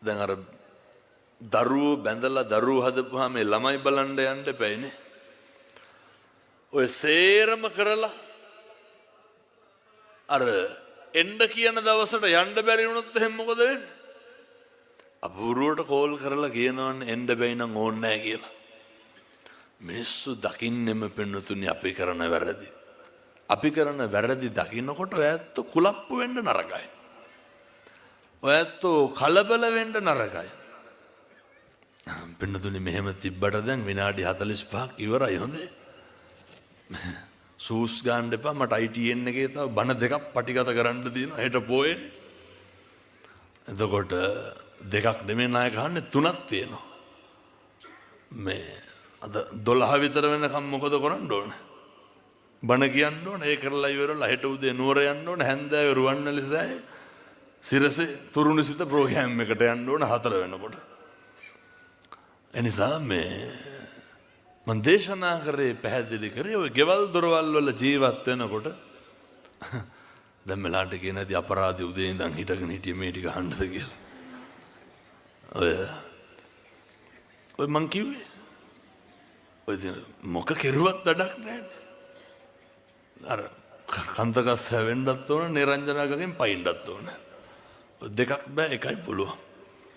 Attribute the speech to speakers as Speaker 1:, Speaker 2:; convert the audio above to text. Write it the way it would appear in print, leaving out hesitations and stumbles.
Speaker 1: දැන් අර දරුවෝ බැඳලා දරුවෝ හදපුවාම මේ ළමයි බලන්න යන්න එපයිනේ. ඔය සේරම කරලා අර එන්න කියන දවසට යන්න බැරි වුණොත් එහෙනම් මොකද වෙන්නේ? අපූර්වට කෝල් කරලා කියනවනේ එන්න බැයි නම් ඕනේ නැහැ කියලා. මිනිස්සු දකින්නෙම පෙන්වතුනි අපි කරන වැරදි. අපි කරන වැරදි දකින්නකොට ඔයත් කුලප්පු වෙන්න නරකයි. ඔයත් කලබල වෙන්න නරකයි. පෙන්වතුනි මෙහෙම තිබ්බට දැන් විනාඩි 45ක් ඉවරයි හොඳේ. සූස් ගන්න එපා මට ITN එකේ තව බණ දෙකක් පටිගත කරන්න තියෙනවා හෙට පොයේ. එතකොට දෙකක් නෙමෙයි නායක අහන්නේ තුනක් තියෙනවා. මේ අද 12 විතර වෙනකම් මොකද කරන්න ඕන? බණ කියන්න ඕන. ඒ කරලා ඉවරලා හෙට උදේ නුවර යන්න ඕන. හැන්දෑවේ රුවන්වැලිසෑය සිරසේ තුරුණුසිත ප්‍රෝග්‍රෑම් එකට යන්න ඕන 4 වෙනකොට. එනිසා මේ මම දේශනා කරේ පැහැදිලි කරේ ඔය ගෙවල් දොරවල් වල ජීවත් වෙනකොට දැන් මෙලාට කියන ඇති අපරාධي උදේ ඉඳන් හිටගෙන හිටියේ මේ ටික අහන්නද කියලා. ඔය මං කිව්වේ ඔය මොක කෙරුවත් වැඩක් නැහැ. අර කන්දකස් හැවෙන්නත් ඕන නිරංජනාගගෙන් පයින්නත් ඕන. දෙකක් බෑ එකයි පුළුවන්.